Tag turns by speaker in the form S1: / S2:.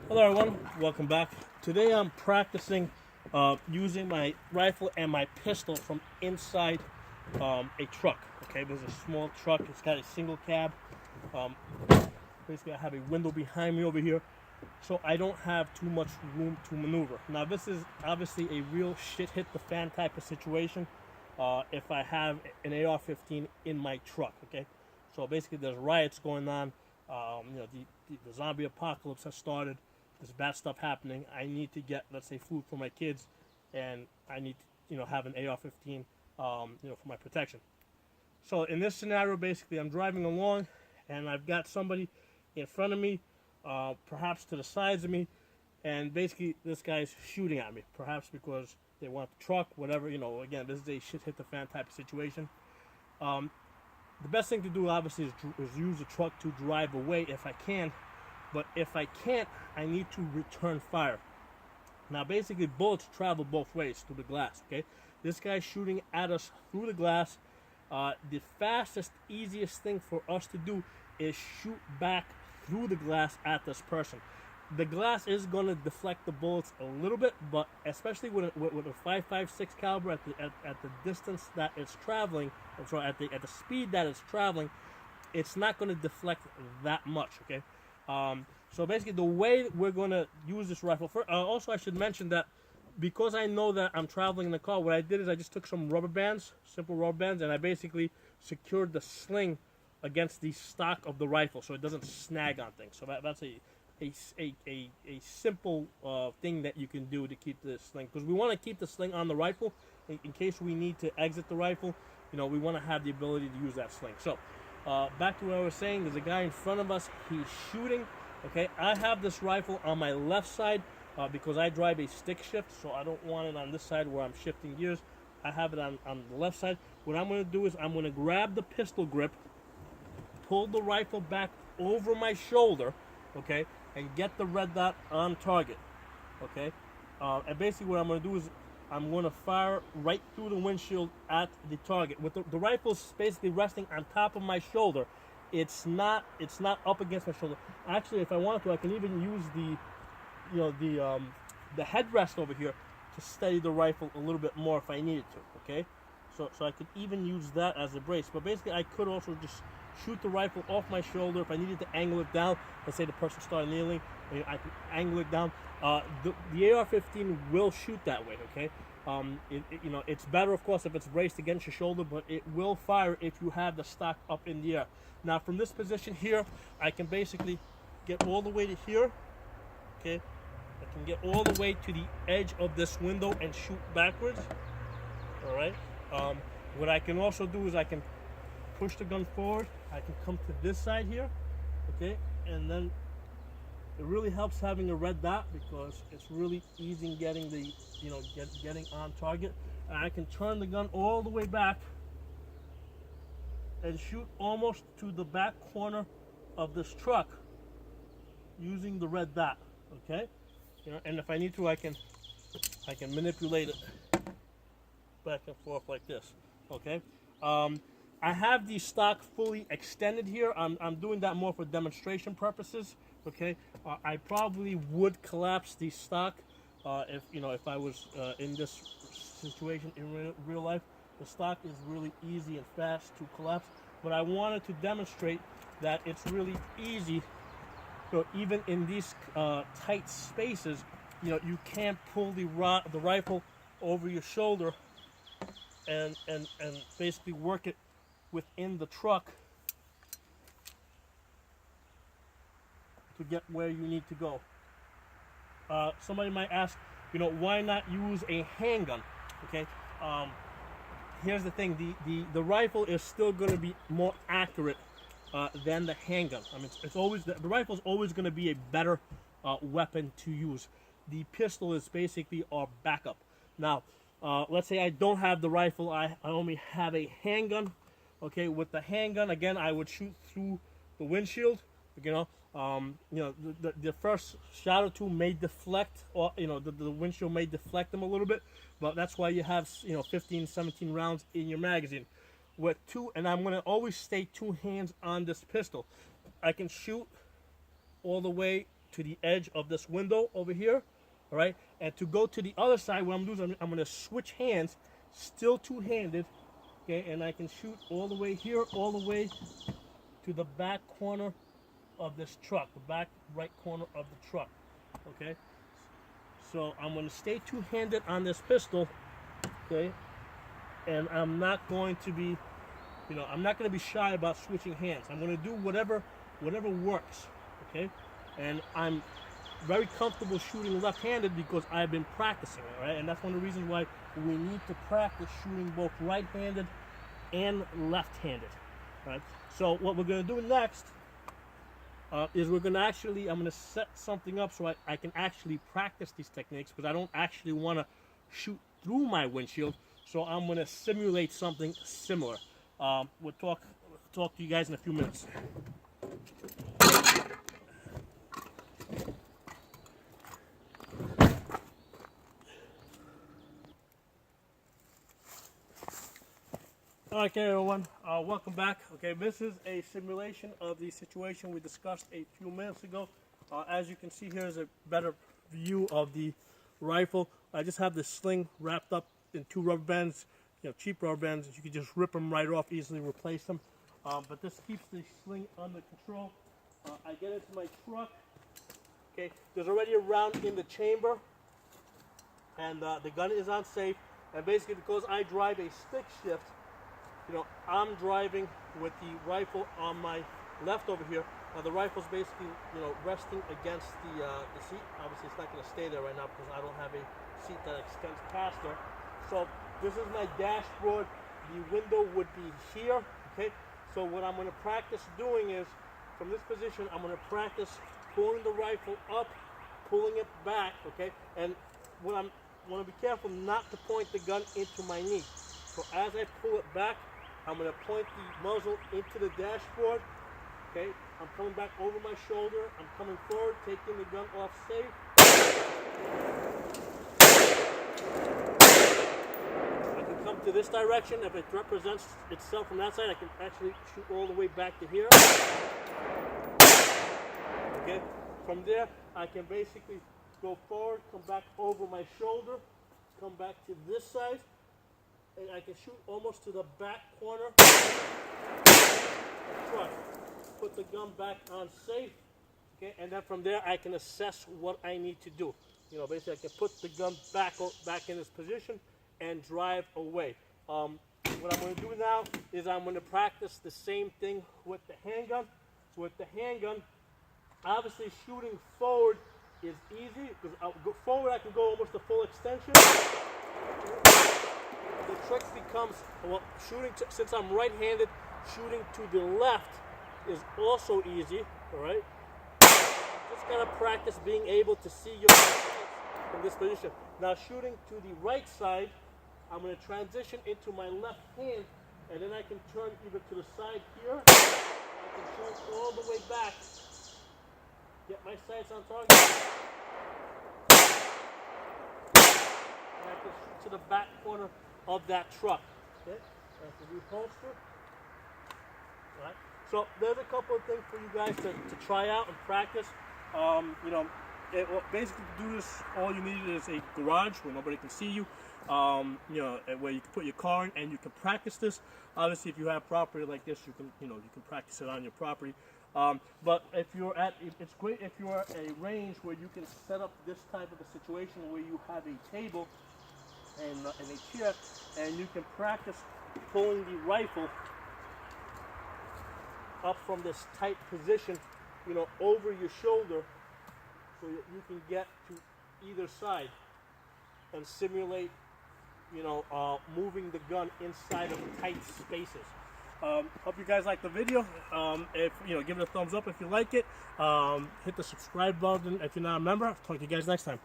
S1: Hello everyone, welcome back. Today I'm practicing using my rifle and my pistol from inside a truck. Okay, there's a small truck, it's got a single cab. Um, Basically I have a window behind me over here, so I don't have too much room to maneuver. Now this is obviously a real shit hit the fan type of situation if I have an AR-15 in my truck, okay? So basically there's riots going on, the zombie apocalypse has started. There's bad stuff happening. I need to get, let's say, food for my kids, and I need to, have an AR-15, for my protection. So in this scenario, basically, I'm driving along, and I've got somebody in front of me, perhaps to the sides of me, and basically this guy's shooting at me, perhaps because they want the truck, whatever. Again, this is a shit hit the fan type of situation. The best thing to do, obviously, is use the truck to drive away if I can. But if I can't, I need to return fire. Now, basically, bullets travel both ways through the glass, okay? This guy's shooting at us through the glass. The fastest, easiest thing for us to do is shoot back through the glass at this person. The glass is going to deflect the bullets a little bit, but especially with a .556 caliber at the distance that it's traveling, at the speed that it's traveling, it's not going to deflect that much, okay? So basically, the way we're going to use this rifle, also I should mention that because I know that I'm traveling in the car, what I did is I just took some rubber bands, simple rubber bands, and I basically secured the sling against the stock of the rifle so it doesn't snag on things. So that's a simple thing that you can do to keep the sling, because we want to keep the sling on the rifle in case we need to exit the rifle. We want to have the ability to use that sling. So back to what I was saying, there's a guy in front of us, he's shooting. Okay, I have this rifle on my left side because I drive a stick shift, so I don't want it on this side where I'm shifting gears. I have it on the left side. What I'm going to do is I'm going to grab the pistol grip, pull the rifle back over my shoulder, okay, and get the red dot on target, okay? And basically what I'm going to do is I'm going to fire right through the windshield at the target. With the rifle's basically resting on top of my shoulder. It's not up against my shoulder. Actually, if I wanted to, I can even use the headrest over here to steady the rifle a little bit more if I needed to. Okay, so I could even use that as a brace. But basically, I could also just shoot the rifle off my shoulder if I needed to angle it down. Let's say the person started kneeling, I could angle it down. The AR-15 will shoot that way. Okay. It's better, of course, if it's braced against your shoulder, but it will fire if you have the stock up in the air. Now, from this position here, I can basically get all the way to here, okay? I can get all the way to the edge of this window and shoot backwards, all right? What I can also do is I can push the gun forward. I can come to this side here, okay? And then it really helps having a red dot because it's really easy getting the, getting on target. And I can turn the gun all the way back and shoot almost to the back corner of this truck using the red dot, okay? And if I need to, I can manipulate it back and forth like this, okay? I have the stock fully extended here. I'm doing that more for demonstration purposes. Okay, I probably would collapse the stock if I was in this situation in real life. The stock is really easy and fast to collapse, but I wanted to demonstrate that it's really easy. Even in these tight spaces, you can't pull the rifle over your shoulder and basically work it within the truck to get where you need to go. Somebody might ask, why not use a handgun? Okay, here's the thing: the rifle is still going to be more accurate than the handgun. I mean, it's always the rifle is always going to be a better weapon to use. The pistol is basically our backup. Now, let's say I don't have the rifle; I only have a handgun. Okay, with the handgun, again, I would shoot through the windshield. The first shot or two may deflect, or the windshield may deflect them a little bit, but that's why you have 15, 17 rounds in your magazine. With two, and I'm gonna always stay two hands on this pistol. I can shoot all the way to the edge of this window over here, all right? And to go to the other side, what I'm doing is I'm going to switch hands, still two-handed, okay? And I can shoot all the way here, all the way to the back corner of this truck, the back right corner of the truck, okay? So I'm going to stay two-handed on this pistol, okay? And I'm not going to be, I'm not going to be shy about switching hands. I'm going to do whatever works, okay? And I'm very comfortable shooting left-handed because I've been practicing it, right? And that's one of the reasons why we need to practice shooting both right-handed and left-handed, right? So what we're going to do next is we're going to I'm going to set something up so I can actually practice these techniques, because I don't actually want to shoot through my windshield. So I'm going to simulate something similar. We'll talk to you guys in a few minutes. Okay, everyone, welcome back. Okay, this is a simulation of the situation we discussed a few minutes ago. As you can see, here is a better view of the rifle. I just have this sling wrapped up in 2 rubber bands, cheap rubber bands. You can just rip them right off, easily replace them. But this keeps the sling under control. I get into my truck. Okay, there's already a round in the chamber, and the gun is on safe. And basically, because I drive a stick shift, I'm driving with the rifle on my left over here. The rifle's basically, resting against the seat. Obviously, it's not going to stay there right now because I don't have a seat that extends past there. So this is my dashboard. The window would be here, okay? So what I'm going to practice doing is, from this position, I'm going to practice pulling the rifle up, pulling it back, okay? And what I want to be careful not to point the gun into my knee. So as I pull it back, I'm going to point the muzzle into the dashboard, okay? I'm coming back over my shoulder. I'm coming forward, taking the gun off safe. I can come to this direction. If it represents itself from that side, I can actually shoot all the way back to here. Okay? From there, I can basically go forward, come back over my shoulder, come back to this side, and I can shoot almost to the back corner. Truck. Put the gun back on safe, okay, and then from there I can assess what I need to do. Basically I can put the gun back in this position and drive away. What I'm going to do now is I'm going to practice the same thing with the handgun. So with the handgun, obviously shooting forward is easy because forward I can go almost the full extension. The trick becomes, since I'm right-handed, shooting to the left is also easy, all right? Just gotta practice being able to see your sights from this position. Now shooting to the right side, I'm gonna transition into my left hand, and then I can turn either to the side here, or I can turn all the way back, get my sights on target, and I can shoot to the back corner of that truck. Okay, I can reholster. All right. So there's a couple of things for you guys to try out and practice. Basically to do this, all you need is a garage where nobody can see you. Where you can put your car in and you can practice this. Obviously, if you have property like this, you can practice it on your property. But it's great if you're at a range where you can set up this type of a situation where you have a table and a chair, and you can practice pulling the rifle up from this tight position, over your shoulder, so that you can get to either side and simulate, moving the gun inside of tight spaces. Hope you guys like the video. Give it a thumbs up if you like it. Hit the subscribe button if you're not a member. I'll talk to you guys next time.